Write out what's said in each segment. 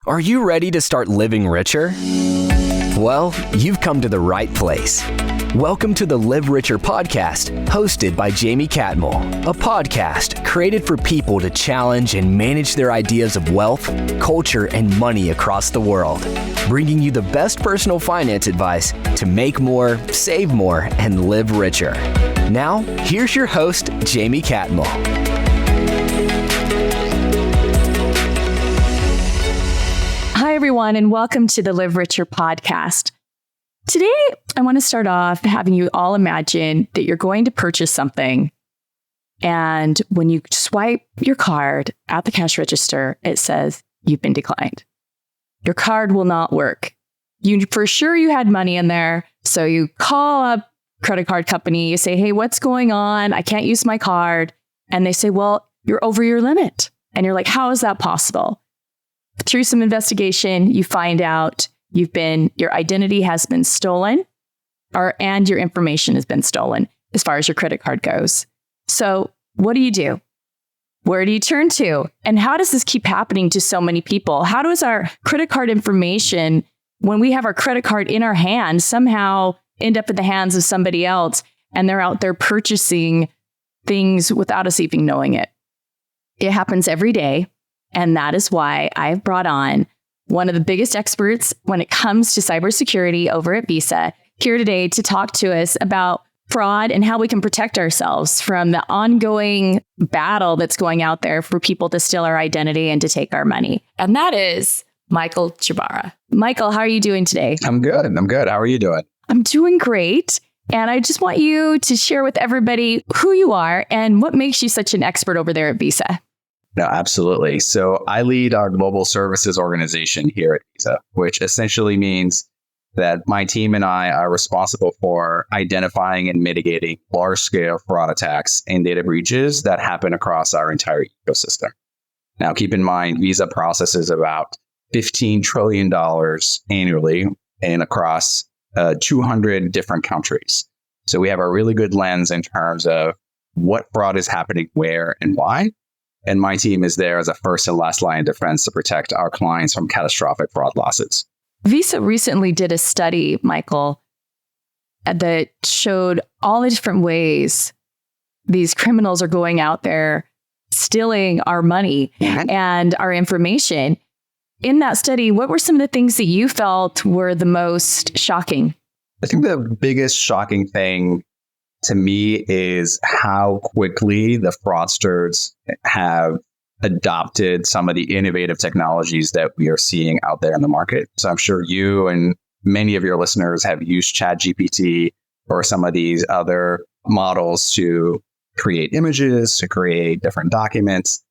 Are you ready to start living richer? Well, you've come to the right place. Welcome to the Live Richer podcast, hosted by Jamie Catmull, a podcast created for people to challenge and manage their ideas of wealth, culture, and money across the world, bringing you the best personal finance advice to make more, save more, and live richer. Now, here's your host, Jamie Catmull. Hi, everyone, and welcome to the Live Richer podcast. Today, I want to start off having you all imagine that you're going to purchase something. And when you swipe your card at the cash register, it says you've been declined. Your card will not work. For sure you had money in there. So you call up credit card company, you say, hey, what's going on? I can't use my card. And they say, well, you're over your limit. And you're like, how is that possible? Through some investigation, you find out your identity has been stolen, and your information has been stolen as far as your credit card goes. So what do? Where do you turn to? And how does this keep happening to so many people? How does our credit card information, when we have our credit card in our hand, somehow end up in the hands of somebody else, and they're out there purchasing things without us even knowing it? It happens every day. And that is why I've brought on one of the biggest experts when it comes to cybersecurity over at Visa here today to talk to us about fraud and how we can protect ourselves from the ongoing battle that's going out there for people to steal our identity and to take our money. And that is Michael Jabara. Michael, how are you doing today? I'm good. How are you doing? I'm doing great. And I just want you to share with everybody who you are and what makes you such an expert over there at Visa. No, absolutely. So I lead our global services organization here at Visa, which essentially means that my team and I are responsible for identifying and mitigating large-scale fraud attacks and data breaches that happen across our entire ecosystem. Now, keep in mind, Visa processes about $15 trillion annually and across 200 different countries. So we have a really good lens in terms of what fraud is happening where and why. And my team is there as a first and last line of defense to protect our clients from catastrophic fraud losses. Visa recently did a study, Michael, that showed all the different ways these criminals are going out there stealing our money and our information. In that study, what were some of the things that you felt were the most shocking? I think the biggest shocking thing to me is how quickly the fraudsters have adopted some of the innovative technologies that we are seeing out there in the market. So I'm sure you and many of your listeners have used ChatGPT or some of these other models to create images, to create different documents.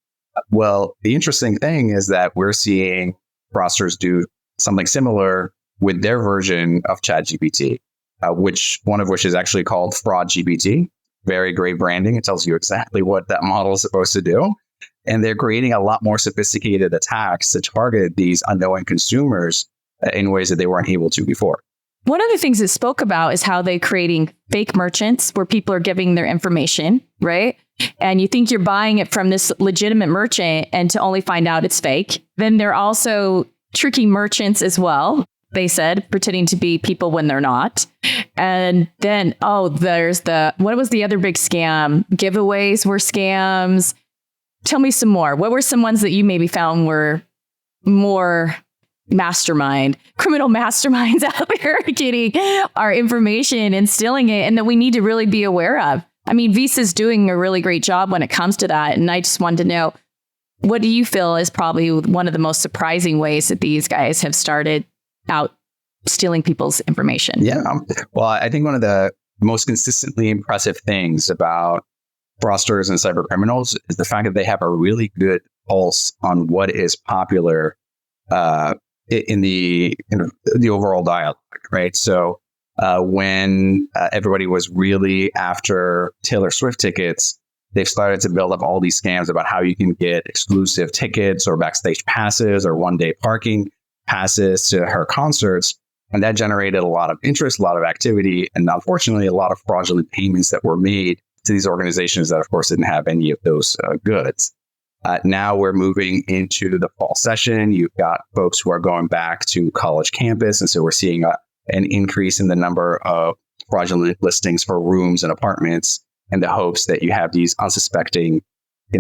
Well, the interesting thing is that we're seeing fraudsters do something similar with their version of ChatGPT. One of which is actually called Fraud GPT. Very great branding. It tells you exactly what that model is supposed to do. And they're creating a lot more sophisticated attacks to target these unknowing consumers in ways that they weren't able to before. One of the things it spoke about is how they're creating fake merchants where people are giving their information, right? And you think you're buying it from this legitimate merchant and to only find out it's fake. Then they're also tricking merchants as well. They said, pretending to be people when they're not. And then, there's what was the other big scam? Giveaways were scams. Tell me some more. What were some ones that you maybe found were more criminal masterminds out there getting our information and stealing it, and that we need to really be aware of? I mean, Visa's doing a really great job when it comes to that. And I just wanted to know, what do you feel is probably one of the most surprising ways that these guys have started out stealing people's information? Yeah. Well, I think one of the most consistently impressive things about fraudsters and cyber criminals is the fact that they have a really good pulse on what is popular in the overall dialogue, right? So when everybody was really after Taylor Swift tickets, they've started to build up all these scams about how you can get exclusive tickets or backstage passes or one-day parking passes to her concerts. And that generated a lot of interest, a lot of activity, and unfortunately, a lot of fraudulent payments that were made to these organizations that, of course, didn't have any of those goods. Now we're moving into the fall session. You've got folks who are going back to college campus. And so we're seeing an increase in the number of fraudulent listings for rooms and apartments in the hopes that you have these unsuspecting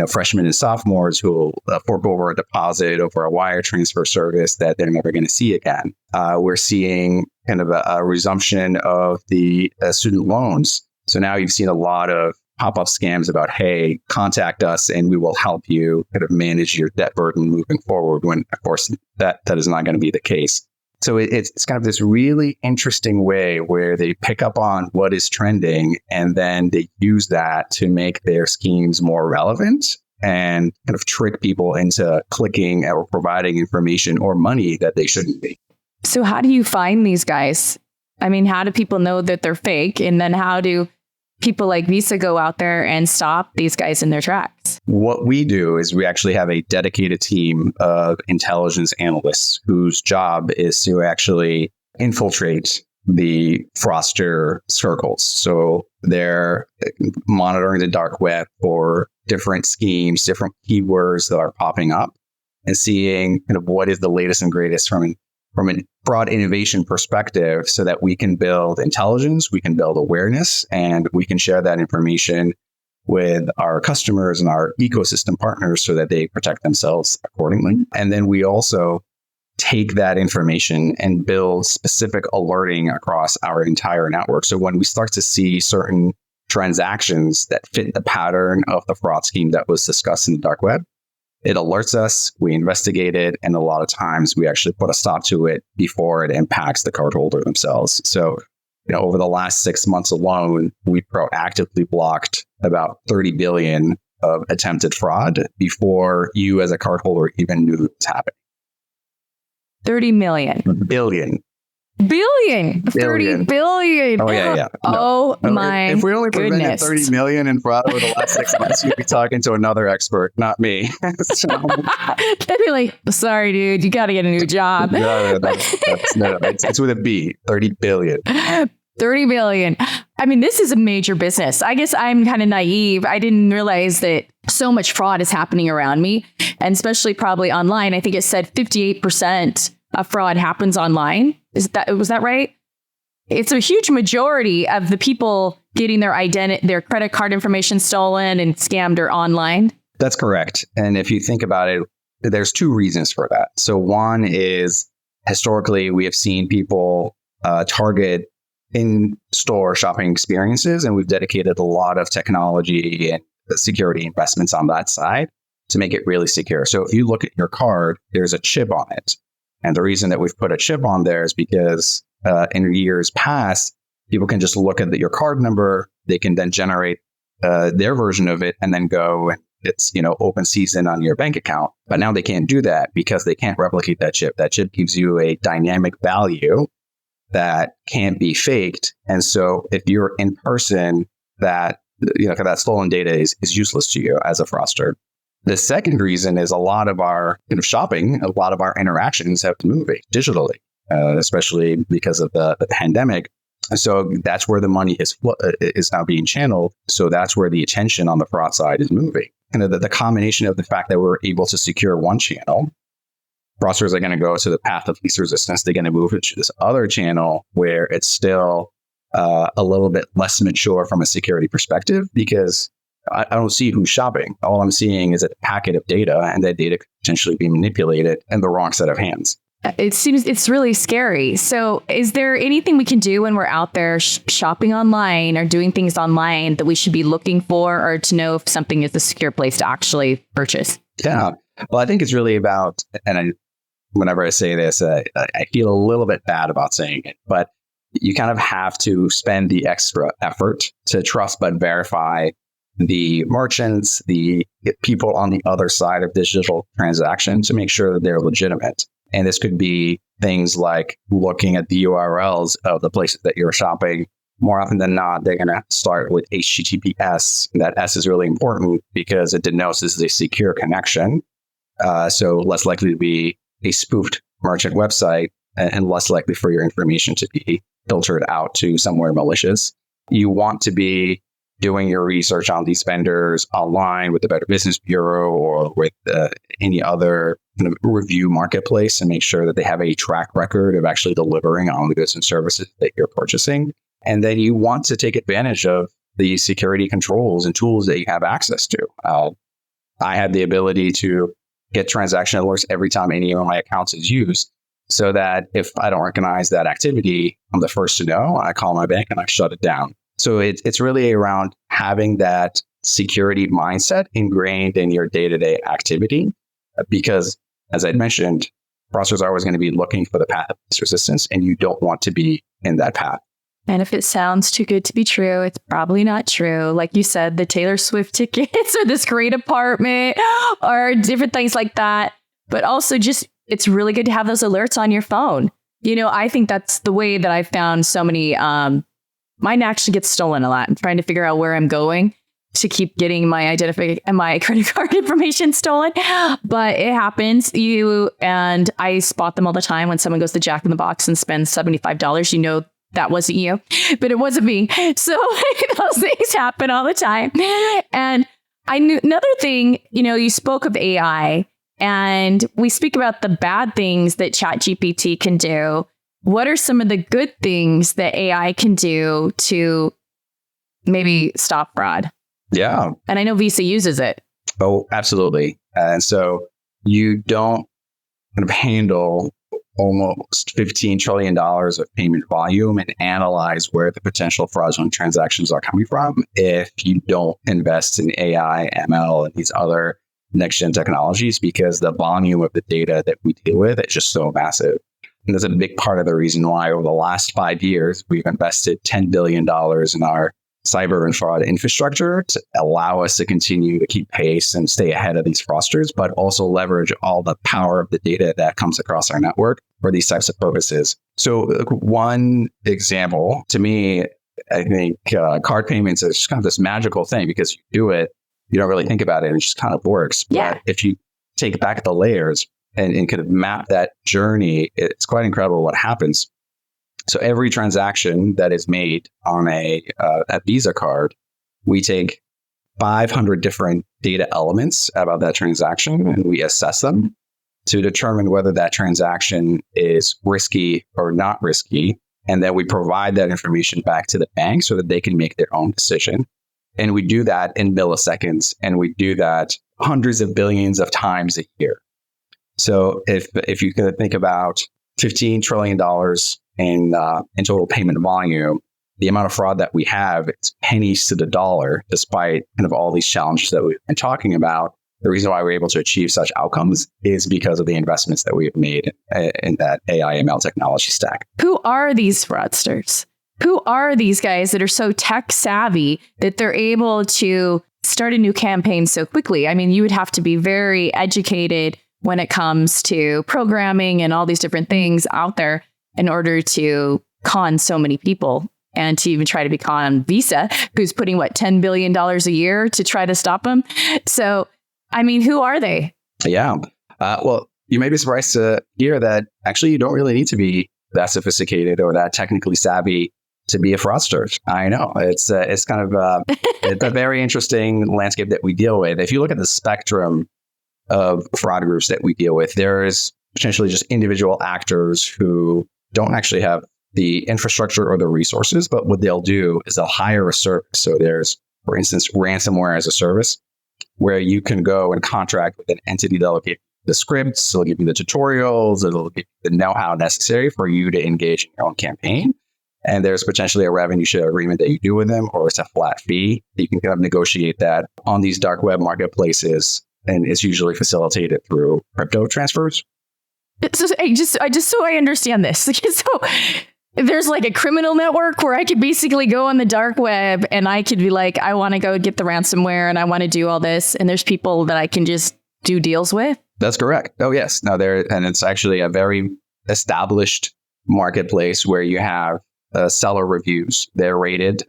freshmen and sophomores who will fork over a deposit over a wire transfer service that they're never going to see again. We're seeing kind of a resumption of the student loans. So now you've seen a lot of pop-up scams about, hey, contact us and we will help you kind of manage your debt burden moving forward, when, of course, that is not going to be the case. So it's kind of this really interesting way where they pick up on what is trending and then they use that to make their schemes more relevant and kind of trick people into clicking or providing information or money that they shouldn't be. So how do you find these guys? I mean, how do people know that they're fake? And then how do people like Visa go out there and stop these guys in their tracks? What we do is we actually have a dedicated team of intelligence analysts whose job is to actually infiltrate the fraudster circles. So they're monitoring the dark web for different schemes, different keywords that are popping up, and seeing kind of what is the latest and greatest from a fraud innovation perspective, so that we can build intelligence, we can build awareness, and we can share that information with our customers and our ecosystem partners so that they protect themselves accordingly. And then we also take that information and build specific alerting across our entire network. So when we start to see certain transactions that fit the pattern of the fraud scheme that was discussed in the dark web, it alerts us, we investigate it, and a lot of times we actually put a stop to it before it impacts the cardholder themselves. So, over the last 6 months alone, we proactively blocked about 30 billion of attempted fraud before you as a cardholder even knew it was happening. 30 million. Billion. Billion. 30 billion. Oh, yeah. No. My If we only prevented goodness. 30 million in fraud over the last 6 months, you'd be talking to another expert, not me. They'd be like, sorry, dude, you got to get a new job. No, it's with a B, 30 billion. 30 billion. I mean, this is a major business. I guess I'm kind of naive. I didn't realize that so much fraud is happening around me, and especially probably online. I think it said 58% of fraud happens online. Was that right? It's a huge majority of the people getting their credit card information stolen and scammed are online. That's correct. And if you think about it, there's two reasons for that. So one is historically, we have seen people target in-store shopping experiences, and we've dedicated a lot of technology and security investments on that side to make it really secure. So if you look at your card, there's a chip on it. And the reason that we've put a chip on there is because in years past, people can just look at your card number. They can then generate their version of it and then go and it's, open season on your bank account. But now they can't do that because they can't replicate that chip. That chip gives you a dynamic value that can't be faked. And so if you're in person, that stolen data is useless to you as a fraudster. The second reason is a lot of our shopping, a lot of our interactions have moved digitally, especially because of the pandemic. So that's where the money is now being channeled. So that's where the attention on the fraud side is moving. And the combination of the fact that we're able to secure one channel, fraudsters are going to go to the path of least resistance. They're going to move it to this other channel where it's still a little bit less mature from a security perspective, because I don't see who's shopping. All I'm seeing is a packet of data, and that data could potentially be manipulated in the wrong set of hands. It seems it's really scary. So is there anything we can do when we're out there shopping online or doing things online that we should be looking for, or to know if something is a secure place to actually purchase? Yeah. Well, I think it's really about, whenever I say this, I feel a little bit bad about saying it, but you kind of have to spend the extra effort to trust but verify the merchants, the people on the other side of digital transaction to make sure that they're legitimate. And this could be things like looking at the URLs of the places that you're shopping. More often than not, they're going to start with HTTPS. That S is really important because it denotes this is a secure connection. So less likely to be a spoofed merchant website and less likely for your information to be filtered out to somewhere malicious. You want to be doing your research on these vendors online with the Better Business Bureau or with any other kind of review marketplace, and make sure that they have a track record of actually delivering on the goods and services that you're purchasing. And then you want to take advantage of the security controls and tools that you have access to. I have the ability to get transaction alerts every time any of my accounts is used, so that if I don't recognize that activity, I'm the first to know. I call my bank and I shut it down. So it's really around having that security mindset ingrained in your day-to-day activity, because as I mentioned, fraudsters are always going to be looking for the path of least resistance, and you don't want to be in that path. And if it sounds too good to be true, it's probably not true. Like you said, the Taylor Swift tickets or this great apartment or different things like that. But also just, it's really good to have those alerts on your phone. You know, I think that's the way that I've found so many, mine actually gets stolen a lot. I'm trying to figure out where I'm going to keep getting my my credit card information stolen. But it happens. And I spot them all the time when someone goes to Jack in the Box and spends $75. You know, that wasn't you, but it wasn't me. So those things happen all the time. And I knew another thing, you know, you spoke of AI, and we speak about the bad things that ChatGPT can do. What are some of the good things that AI can do to maybe stop fraud? Yeah. And I know Visa uses it. Oh, absolutely. And so you don't kind of handle almost $15 trillion of payment volume and analyze where the potential fraudulent transactions are coming from if you don't invest in AI, ML, and these other next-gen technologies, because the volume of the data that we deal with is just so massive. And that's a big part of the reason why over the last 5 years, we've invested $10 billion in our cyber and fraud infrastructure to allow us to continue to keep pace and stay ahead of these fraudsters, but also leverage all the power of the data that comes across our network for these types of purposes. So one example, to me, I think card payments is just kind of this magical thing, because you do it, you don't really think about it, and it just kind of works. Yeah. But if you take back the layers and kind of map that journey, it's quite incredible what happens. So every transaction that is made on a Visa card, we take 500 different data elements about that transaction, and we assess them to determine whether that transaction is risky or not risky. And then we provide that information back to the bank so that they can make their own decision. And we do that in milliseconds, and we do that hundreds of billions of times a year. So if you could think about $15 trillion in total payment volume, the amount of fraud that we have is pennies to the dollar, despite kind of all these challenges that we've been talking about. The reason why we're able to achieve such outcomes is because of the investments that we've made in that AI ML technology stack. Who are these fraudsters? Who are these guys that are so tech savvy that they're able to start a new campaign so quickly? I mean, you would have to be very educated when it comes to programming and all these different things out there in order to con so many people, and to even try to be con Visa, who's putting, $10 billion a year to try to stop them. So, I mean, who are they? Yeah. Well, you may be surprised to hear that actually you don't really need to be that sophisticated or that technically savvy to be a fraudster. I know it's kind of it's a very interesting landscape that we deal with. If you look at the spectrum of fraud groups that we deal with, there's potentially just individual actors who don't actually have the infrastructure or the resources, but what they'll do is they'll hire a service. So there's, for instance, ransomware as a service, where you can go and contract with an entity that'll give you the scripts, it'll give you the tutorials, it'll give you the know-how necessary for you to engage in your own campaign. And there's potentially a revenue share agreement that you do with them, or it's a flat fee. You can kind of negotiate that on these dark web marketplaces, and it's usually facilitated through crypto transfers. So, just so I understand this. So there's like a criminal network where I could basically go on the dark web and I could be like, I want to go get the ransomware and I want to do all this. And there's people that I can just do deals with. That's correct. Oh, yes. Now and it's actually a very established marketplace where you have seller reviews. They're rated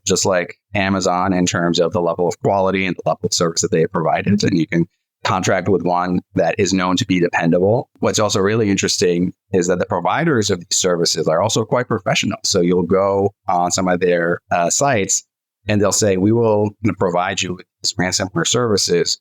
just like Amazon in terms of the level of quality and the level of service that they have provided. And you can contract with one that is known to be dependable. What's also really interesting is that the providers of these services are also quite professional. So you'll go on some of their sites And they'll say, we will provide you with these ransomware services,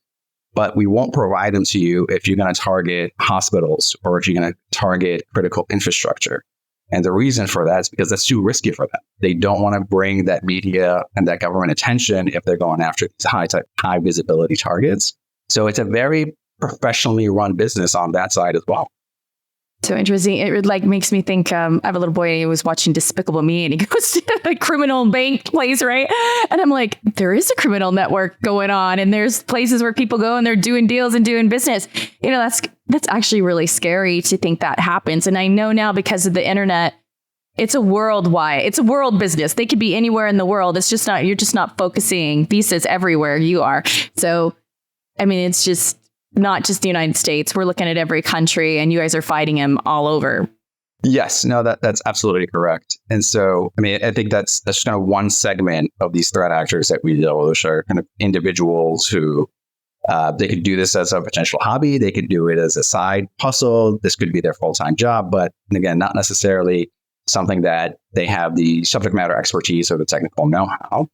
but we won't provide them to you if you're going to target hospitals or if you're going to target critical infrastructure. And the reason for that is because that's too risky for them. They don't want to bring that media and that government attention if they're going after these high visibility targets. So it's a very professionally run business on that side as well. So interesting. It like makes me think, I have a little boy, he was watching Despicable Me and he goes to a criminal bank place, right? And I'm like, there is a criminal network going on and there's places where people go and they're doing deals and doing business. You know, that's actually really scary to think that happens. And I know now because of the internet, it's a world business. They could be anywhere in the world. It's just not, you're just not focusing visas everywhere you are. So, I mean, it's just not just the United States. We're looking at every country and you guys are fighting them all over. Yes, no, that's absolutely correct. And so, I mean, I think that's just kind of one segment of these threat actors that we deal with, which are kind of individuals who they could do this as a potential hobby. They could do it as a side hustle. This could be their full-time job, but again, not necessarily something that they have the subject matter expertise or the technical know-how.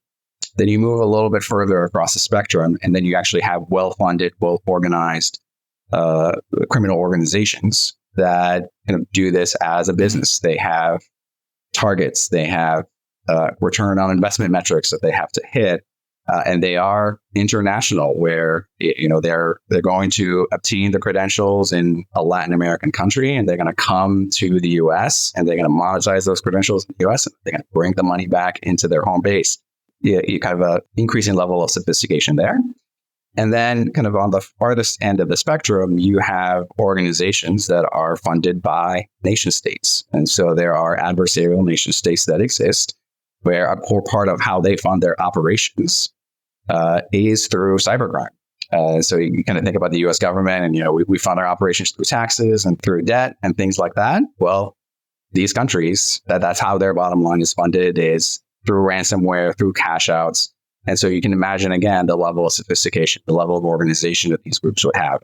Then you move a little bit further across the spectrum, and then you actually have well-funded, well-organized criminal organizations that do this as a business. They have targets, they have return on investment metrics that they have to hit, and they are international, where they're going to obtain the credentials in a Latin American country, and they're going to come to the U.S. and they're going to monetize those credentials in the U.S. and they're going to bring the money back into their home base. You kind of an increasing level of sophistication there. And then kind of on the farthest end of the spectrum, you have organizations that are funded by nation states. And so there are adversarial nation states that exist where a core part of how they fund their operations is through cybercrime. So you kind of think about the U.S. government and, we fund our operations through taxes and through debt and things like that. Well, these countries, that's how their bottom line is funded, is through ransomware, through cash outs. And so you can imagine, again, the level of sophistication, the level of organization that these groups would have.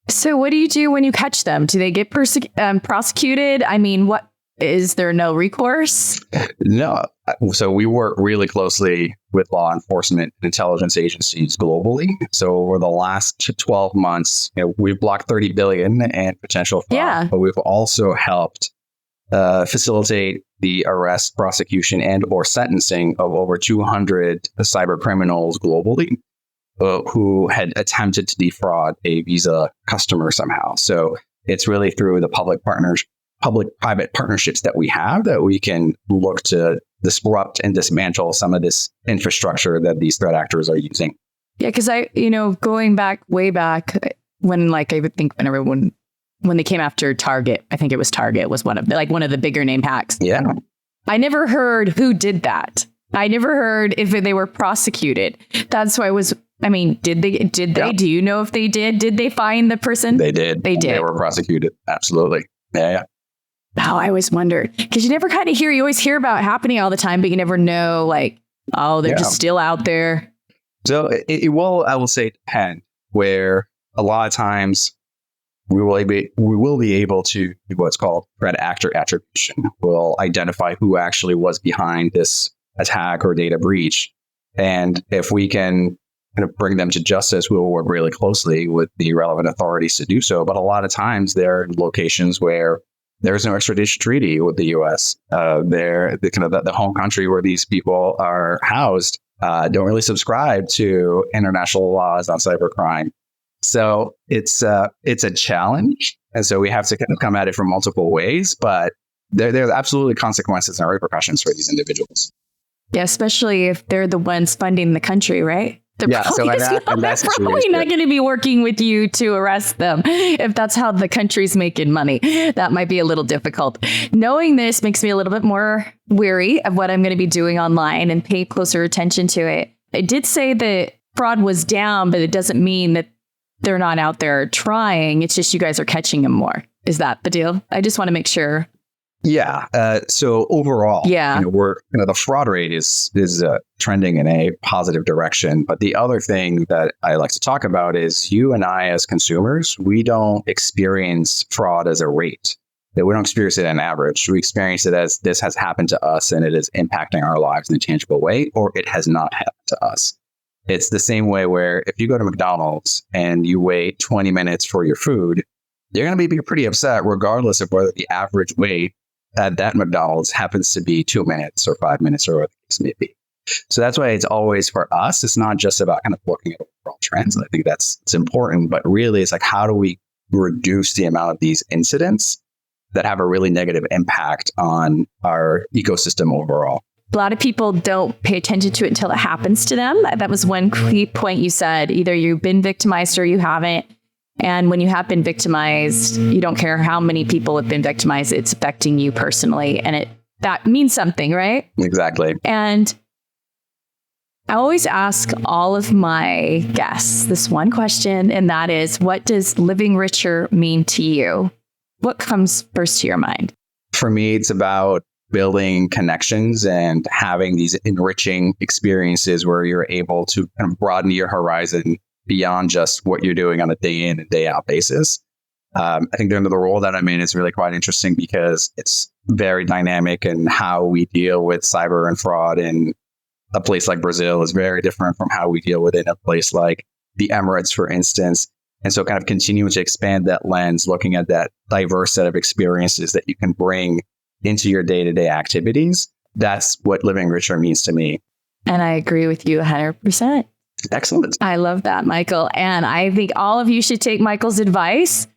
So what do you do when you catch them? Do they get prosecuted? I mean, is there no recourse? No. So we work really closely with law enforcement and intelligence agencies globally. So over the last 12 months, we've blocked 30 billion in potential fraud, but we've also helped facilitate the arrest, prosecution, and or sentencing of over 200 cyber criminals globally who had attempted to defraud a Visa customer somehow. So it's really through the public-private partnerships that we have that we can look to disrupt and dismantle some of this infrastructure that these threat actors are using. Yeah, because going way back when, I would think when they came after Target, I think it was Target was one of the bigger name hacks. Yeah. I never heard who did that. I never heard if they were prosecuted. That's why did they? Yeah. Do you know if they did? Did they find the person? They did. They were prosecuted. Absolutely. Yeah. Oh, I always wondered, because you never kind of you always hear about it happening all the time, but you never know, they're just still out there. So it will, I will say, depend, where a lot of times we will be able to do what's called threat actor attribution. We'll identify who actually was behind this attack or data breach. And if we can kind of bring them to justice, we will work really closely with the relevant authorities to do so. But a lot of times there are locations where there's no extradition treaty with the U.S. The home country where these people are housed don't really subscribe to international laws on cybercrime. So it's a challenge. And so we have to kind of come at it from multiple ways, but there are absolutely consequences and repercussions for these individuals. Yeah, especially if they're the ones funding the country, right? They're probably not going to be working with you to arrest them if that's how the country's making money. That might be a little difficult. Knowing this makes me a little bit more wary of what I'm going to be doing online and pay closer attention to it. I did say that fraud was down, but it doesn't mean that they're not out there trying. It's just you guys are catching them more. Is that the deal? I just want to make sure. Yeah. So overall, we're the fraud rate is trending in a positive direction. But the other thing that I like to talk about is you and I as consumers, we don't experience fraud as a rate. that we don't experience it on average. We experience it as this has happened to us and it is impacting our lives in a tangible way, or it has not happened to us. It's the same way where if you go to McDonald's and you wait 20 minutes for your food, you're going to be pretty upset regardless of whether the average wait at that McDonald's happens to be 2 minutes or 5 minutes or whatever the case may be. So that's why it's always for us. It's not just about kind of looking at overall trends. And I think it's important, but really it's like, how do we reduce the amount of these incidents that have a really negative impact on our ecosystem overall? A lot of people don't pay attention to it until it happens to them. That was one key point you said. Either you've been victimized or you haven't. And when you have been victimized, you don't care how many people have been victimized. It's affecting you personally. And that means something, right? Exactly. And I always ask all of my guests this one question, and that is, what does living richer mean to you? What comes first to your mind? For me, it's about building connections and having these enriching experiences where you're able to kind of broaden your horizon beyond just what you're doing on a day in and day out basis. I think the role that I'm in is really quite interesting because it's very dynamic, and how we deal with cyber and fraud in a place like Brazil is very different from how we deal with it in a place like the Emirates, for instance. And so kind of continuing to expand that lens, looking at that diverse set of experiences that you can bring into your day-to-day activities. That's what living richer means to me. And I agree with you 100%. Excellent. I love that, Michael. And I think all of you should take Michael's advice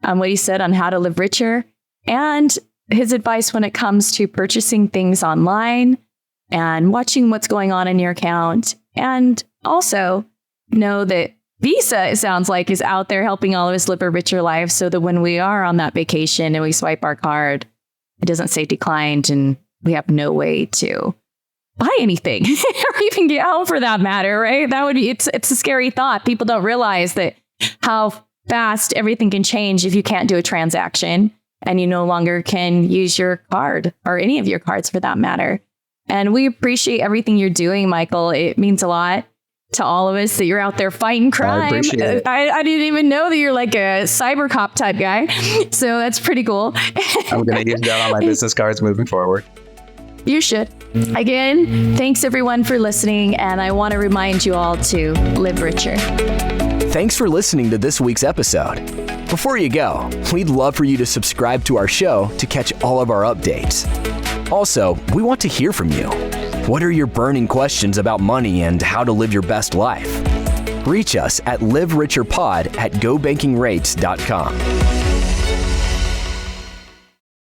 on what he said on how to live richer, and his advice when it comes to purchasing things online and watching what's going on in your account. And also know that Visa, it sounds like, is out there helping all of us live a richer life, so that when we are on that vacation and we swipe our card, it doesn't say declined and we have no way to buy anything or even get home for that matter, right? That would be, it's a scary thought. People don't realize that how fast everything can change if you can't do a transaction and you no longer can use your card or any of your cards for that matter. And we appreciate everything you're doing, Michael. It means a lot to all of us that you're out there fighting crime. I appreciate it. I didn't even know that you're like a cyber cop type guy. So that's pretty cool. I'm going to use that on my business cards moving forward. You should. Again, thanks everyone for listening. And I want to remind you all to live richer. Thanks for listening to this week's episode. Before you go, we'd love for you to subscribe to our show to catch all of our updates. Also, we want to hear from you. What are your burning questions about money and how to live your best life? Reach us at livericherpod@gobankingrates.com.